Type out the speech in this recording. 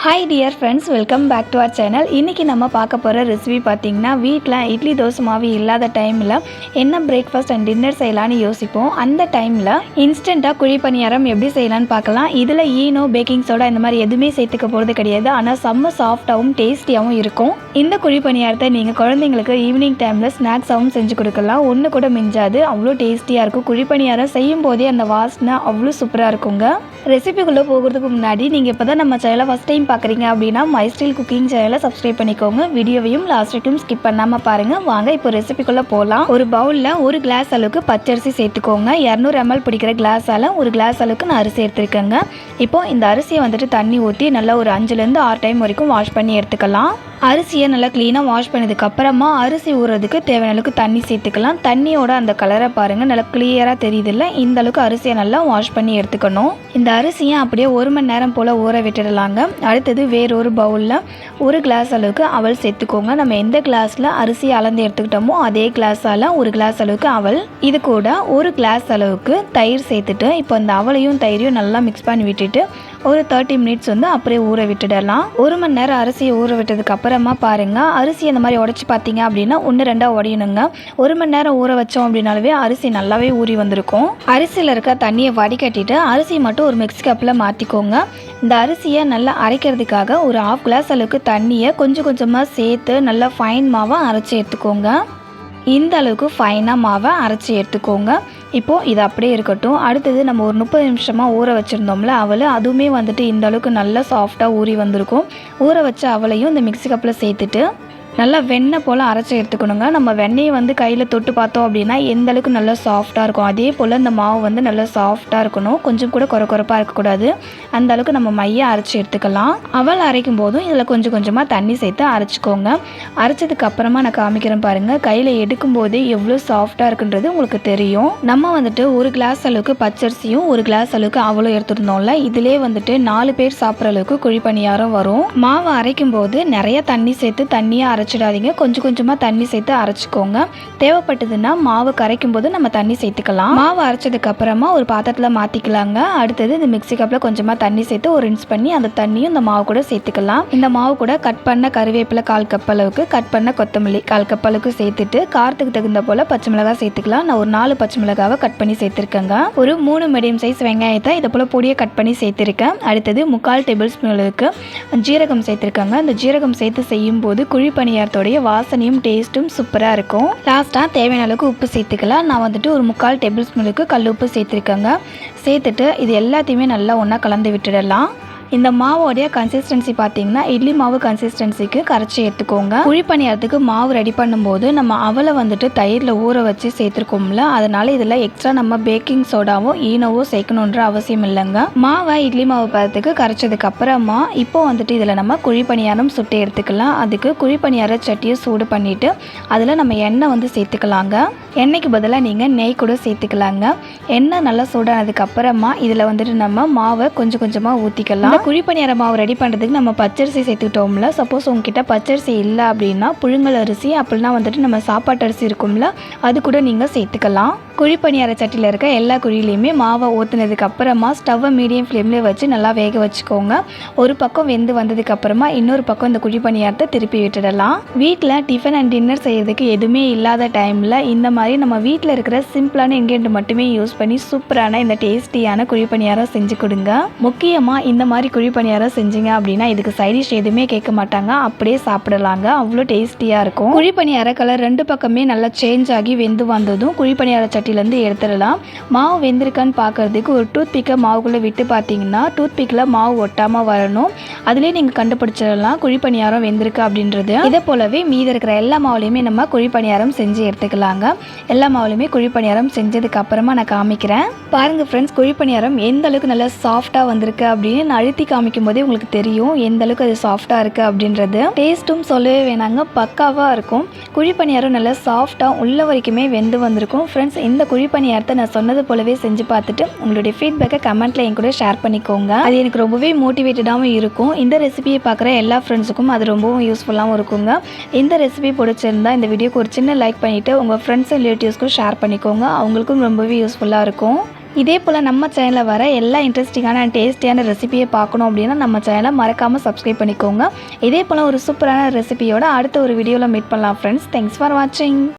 Hi dear friends, welcome back to our channel. இன்றைக்கி நம்ம பார்க்க போகிற ரெசிபி பார்த்திங்கன்னா, வீட்டில் இட்லி தோசை மாவு இல்லாத டைமில் என்ன பிரேக்ஃபாஸ்ட் அண்ட் டின்னர் செய்யலான்னு யோசிப்போம். அந்த டைமில் இன்ஸ்டண்ட்டாக குழிப்பணியாரம் எப்படி செய்யலான்னு பார்க்கலாம். இதில் ஈனோ, பேக்கிங் சோடா இந்த மாதிரி எதுவுமே சேர்த்துக்க போகிறது கிடையாது. ஆனால் செம்ம சாஃப்டாகவும் டேஸ்டியாகவும் இருக்கும். இந்த குழிப்பணியாரத்தை நீங்கள் குழந்தைங்களுக்கு ஈவினிங் டைமில் ஸ்நாக்ஸாகவும் செஞ்சு கொடுக்கலாம். ஒன்று கூட மிஞ்சாது, அவ்வளோ டேஸ்டியாக இருக்கும். குழிப்பணியாரம் செய்யும் போதே அந்த வாசனை அவ்வளோ சூப்பராக இருக்குங்க. ரெசிபிக்குள்ளே போகிறதுக்கு முன்னாடி நீங்கள் இப்போ தான் நம்ம சேனலை ஃபஸ்ட் டைம் பார்க்குறீங்க அப்படின்னா மைஸ்டைல் குக்கிங் சேனலை சப்ஸ்கிரைப் பண்ணிக்கோங்க. வீடியோவையும் லாஸ்ட் வரைக்கும் ஸ்கிப் பண்ணாமல் பாருங்கள். வாங்க இப்போ ரெசிபிக்குள்ளே போகலாம். ஒரு பவுலில் ஒரு கிளாஸ் அளவுக்கு பச்சரிசி சேர்த்துக்கோங்க. 200 ml பிடிக்கிற கிளாஸால் ஒரு கிளாஸ் அளவுக்கு நான் அரிசி எடுத்துருக்கேங்க. இப்போது இந்த அரிசியை வந்துட்டு தண்ணி ஊற்றி நல்லா ஒரு 5லேருந்து 6 டைம் வரைக்கும் வாஷ் பண்ணி எடுத்துக்கலாம். அரிசியை நல்லா க்ளீனாக வாஷ் பண்ணதுக்கப்புறமா அரிசி ஊறுறதுக்கு தேவையான அளவுக்கு தண்ணி சேர்த்துக்கலாம். தண்ணியோட அந்த கலரை பாருங்கள், நல்லா கிளியராக தெரியுதில்ல, இந்த அளவுக்கு அரிசியை நல்லா வாஷ் பண்ணி எடுத்துக்கணும். இந்த அரிசியை அப்படியே 1 மணி நேரம் போல் ஊற விட்டுடலாங்க. அடுத்தது வேறொரு பவுலில் ஒரு கிளாஸ் அளவுக்கு அவல் சேர்த்துக்கோங்க. நம்ம எந்த கிளாஸில் அரிசியை அளந்து எடுத்துக்கிட்டோமோ அதே கிளாஸால் ஒரு கிளாஸ் அளவுக்கு அவல், இது கூட ஒரு கிளாஸ் அளவுக்கு தயிர் சேர்த்துட்டு இப்போ இந்த அவலையும் தயிரையும் நல்லா மிக்ஸ் பண்ணி விட்டுட்டு ஒரு 30 மினிட்ஸ் வந்து அப்படியே ஊற விட்டுடலாம். 1 மணி நேரம் அரிசியை ஊற விட்டதுக்கு அப்புறமா பாருங்கள், அரிசி அந்த மாதிரி உடச்சி பார்த்தீங்க அப்படின்னா 1-2 உடையணுங்க. 1 மணி நேரம் ஊற வச்சோம் அப்படின்னாலே அரிசி நல்லாவே ஊறி வந்திருக்கும். அரிசியில் இருக்க தண்ணியை வடிகட்டிட்டு அரிசி மட்டும் ஒரு மிக்ஸி கப்பில் மாற்றிக்கோங்க. இந்த அரிசியை நல்லா அரைக்கிறதுக்காக ஒரு 1/2 கிளாஸ் அளவுக்கு தண்ணியை கொஞ்சம் கொஞ்சமாக சேர்த்து நல்லா ஃபைன் மாவாக அரைச்சி எடுத்துக்கோங்க. இந்த அளவுக்கு ஃபைனாக மாவை அரைச்சி எடுத்துக்கோங்க. இப்போது இது அப்படியே இருக்கட்டும். அடுத்தது நம்ம ஒரு 30 நிமிஷமாக ஊற வச்சுருந்தோம்ல அவள், அதுவுமே வந்துட்டு இந்த அளவுக்கு நல்லா சாஃப்டாக ஊறி வந்திருக்கும். ஊற வச்ச அவளையும் இந்த மிக்ஸி கப்பில் சேர்த்துட்டு நல்லா வெண்ணெய் போல் அரைச்சி எடுத்துக்கணுங்க. நம்ம வெண்ணெயை வந்து கையில் தொட்டு பார்த்தோம் அப்படின்னா எந்த அளவுக்கு நல்லா சாஃப்டாக இருக்கும், அதே போல் இந்த மாவு வந்து நல்லா சாஃப்டாக இருக்கணும். கொஞ்சம் கூட குறப்பாக இருக்கக்கூடாது. அந்த அளவுக்கு நம்ம மையை அரைச்சி எடுத்துக்கலாம். அவல் அரைக்கும் போதும் இதில் கொஞ்சம் கொஞ்சமாக தண்ணி சேர்த்து அரைச்சிக்கோங்க. அரைச்சதுக்கு அப்புறமா நான் காமிக்கிறேன் பாருங்கள், கையில் எடுக்கும் போது எவ்வளோ சாஃப்டாக இருக்குன்றது உங்களுக்கு தெரியும். நம்ம வந்துட்டு ஒரு கிளாஸ் அளவுக்கு பச்சரிசியும் ஒரு கிளாஸ் அளவுக்கு அவலும் எடுத்துருந்தோம்ல, இதிலே வந்துட்டு 4 பேர் சாப்பிட்ற அளவுக்கு குழிப்பணியாரம் வரும். மாவு அரைக்கும் போது நிறைய தண்ணி சேர்த்து தண்ணியாக அரைச்சிடாதீங்க, கொஞ்சம் கொஞ்சமாக தண்ணி சேர்த்து அரைச்சிக்கோங்க. தேவைப்பட்டதுன்னா மாவு கரைக்கும் போது நம்ம தண்ணி சேர்த்துக்கலாம். மாவு அரைச்சதுக்கு அப்புறமா ஒரு பாத்திரத்தில் மாற்றிக்கலாங்க. அடுத்தது இந்த மிக்ஸி கப்பில் கொஞ்சமாக தண்ணி சேர்த்து ஒரு ரின்ஸ் பண்ணி அந்த தண்ணியும் இந்த மாவு கூட சேர்த்துக்கலாம். இந்த மாவு கூட கட் பண்ண கருவேப்பிலை 1/4 கப் அளவுக்கு, கட் பண்ண கொத்தமல்லி 1/4 கப் அளவுக்கு சேர்த்துட்டு காரத்துக்கு தகுந்த போல் பச்சை மிளகாய் சேர்த்துக்கலாம். நான் ஒரு 4 பச்சை மிளகாவை கட் பண்ணி சேர்த்துருக்கேங்க. ஒரு 3 மீடியம் சைஸ் வெங்காயத்தை இதை போல் பொடியை கட் பண்ணி சேர்த்துருக்கேன். அடுத்தது 3/4 டேபிள் ஸ்பூன் அளவுக்கு ஜீரகம் சேர்த்துருக்காங்க. இந்த ஜீரகம் சேர்த்து செய்யும் போது குழிப்பணியாரத்தோடைய வாசனையும் டேஸ்ட்டும் சூப்பராக இருக்கும். லாஸ்ட்டாக தேவையான அளவுக்கு உப்பு சேர்த்துக்கலாம். நான் வந்துட்டு ஒரு 3/4 டேபிள் ஸ்பூனுக்கு கல் உப்பு சேர்த்துருக்கேங்க. சேர்த்துட்டு இது எல்லாத்தையுமே நல்லா ஒன்றா கலந்து விட்டுடலாம். இந்த மாவோடைய கன்சிஸ்டன்சி பார்த்தீங்கன்னா இட்லி மாவு கன்சிஸ்டன்சிக்கு கரைச்சி எடுத்துக்கோங்க. குழிப்பணியாரத்துக்கு மாவு ரெடி பண்ணும்போது நம்ம அவலை வந்துட்டு தயிரில் ஊற வச்சு சேர்த்துருக்கோம்ல, அதனால இதில் எக்ஸ்ட்ரா நம்ம பேக்கிங் சோடாவோ ஈனோவோ சேர்க்கணுன்ற அவசியம் இல்லைங்க. மாவை இட்லி மாவு பதத்துக்கு கரைச்சதுக்கு அப்புறமா இப்போ வந்துட்டு இதில் நம்ம குழிப்பணியாரம் சுட்டு எடுத்துக்கலாம். அதுக்கு குழிப்பணியார சட்டியை சூடு பண்ணிவிட்டு அதில் நம்ம எண்ணெய் வந்து சேர்த்துக்கலாங்க. எண்ணெய்க்கு பதிலாக நீங்கள் நெய் கூட சேர்த்துக்கலாங்க. எண்ணெய் நல்லா சூடானதுக்கு அப்புறமா இதில் வந்துட்டு நம்ம மாவை கொஞ்சம் கொஞ்சமாக ஊற்றிக்கலாம். குழிப்பணியார மாவு ரெடி பண்ணுறதுக்கு நம்ம பச்சரிசி சேர்த்துக்கிட்டோம்ல, சப்போஸ் உங்ககிட்ட பச்சரிசி இல்லை அப்படின்னா புழுங்கல் அரிசி அப்படின்னா வந்துட்டு நம்ம சாப்பாட்டு அரிசி இருக்கும்ல, அது கூட நீங்கள் சேர்த்துக்கலாம். குழிப்பணியார சட்டியில் இருக்க எல்லா குழியிலையுமே மாவை ஊற்றுனதுக்கு அப்புறமா ஸ்டவ்வை மீடியம் ஃப்ளேம்லேயே வச்சு நல்லா வேக வச்சுக்கோங்க. ஒரு பக்கம் வெந்து வந்ததுக்கு அப்புறமா இன்னொரு பக்கம் இந்த குழிப்பணியாரத்தை திருப்பி விட்டுடலாம். வீட்டில் டிஃபன் அண்ட் டின்னர் செய்யறதுக்கு எதுவுமே இல்லாத டைமில் இந்த மாதிரி நம்ம வீட்டில் இருக்கிற சிம்பிளான இன்கிரியன்ட் மட்டுமே யூஸ் பண்ணி சூப்பரான இந்த டேஸ்டியான குழிப்பணியாரம் செஞ்சு கொடுங்க. முக்கியமாக இந்த மாதிரி குழிப்பணியாரம் செஞ்சீங்க அப்படின்னா இதுக்கு சைடிஷ் எதுவுமே கேட்க மாட்டாங்க, அப்படியே சாப்பிடலாங்க. அவ்வளோ டேஸ்டியாக இருக்கும். குழிப்பணியார கலர் 2 பக்கமே நல்லா சேஞ்ச் ஆகி வெந்து வந்ததும் குழிப்பணியார சட்டிலேருந்து எடுத்துடலாம். மாவு வெந்திருக்கான்னு பார்க்கறதுக்கு ஒரு டூத் பிக்கை மாவுக்குள்ளே விட்டு பார்த்தீங்கன்னா டூத் பிக்கில் மாவு ஒட்டாமல் வரணும். அதுலேயே நீங்கள் கண்டுபிடிச்சிடலாம் குழிப்பணியாரம் வெந்திருக்கு அப்படின்றது. இதே போலவே மீதி இருக்கிற எல்லா மாவுலையுமே நம்ம குழிப்பணியாரம் செஞ்சு எடுத்துக்கலாங்க. எல்லா மாவுலையுமே குழிப்பணியாரம் செஞ்சதுக்கு அப்புறமா நான் காமிக்கிறேன் பாருங்கள் ஃப்ரெண்ட்ஸ், குழிப்பணியாரம் எந்த அளவுக்கு நல்லா சாஃப்டாக வந்திருக்கு அப்படின்னு நான் அழுத்தி காமிக்கும் போதே உங்களுக்கு தெரியும் எந்த அளவுக்கு அது சாஃப்டாக இருக்குது அப்படின்றது. டேஸ்ட்டும் சொல்லவே வேணாங்க, பக்காவாக இருக்கும். குழிப்பணியாரம் நல்லா சாஃப்டாக உள்ள வரைக்குமே வெந்து வந்திருக்கும். ஃப்ரெண்ட்ஸ், இந்த குழிப்பணியாரத்தை நான் சொன்னது போலவே செஞ்சு பார்த்துட்டு உங்களுடைய ஃபீட்பேக்கை கமெண்ட்டில் என் கூட ஷேர் பண்ணிக்கோங்க. அது எனக்கு ரொம்பவே மோட்டிவேட்டடாகவும் இருக்கும். இந்த ரெசிபியை பார்க்குற எல்லா ஃப்ரெண்ட்ஸுக்கும் அது ரொம்பவும் யூஸ்ஃபுல்லாகவும் இருக்குங்க. இந்த ரெசிபி பிடிச்சிருந்தா இந்த வீடியோக்கு ஒரு சின்ன லைக் பண்ணிவிட்டு உங்கள் ஃப்ரெண்ட்ஸ் அண்ட் ரிலேட்டிவ்ஸ்க்கும் ஷேர் பண்ணிக்கோங்க. அவங்களுக்கும் ரொம்பவே யூஸ்ஃபுல்லாக இருக்கும். இதே போல் நம்ம சேனலில் வர எல்லா இன்ட்ரெஸ்டிங்கான அண்ட் டேஸ்டியான ரெசிபியை பார்க்கணும் அப்படின்னா நம்ம சேனலை மறக்காமல் சப்ஸ்கிரைப் பண்ணிக்கோங்க. இதே போல் ஒரு சூப்பரான ரெசிபியோட அடுத்த ஒரு வீடியோவில் மீட் பண்ணலாம் ஃப்ரெண்ட்ஸ். தேங்க்ஸ் ஃபார் வாட்சிங்.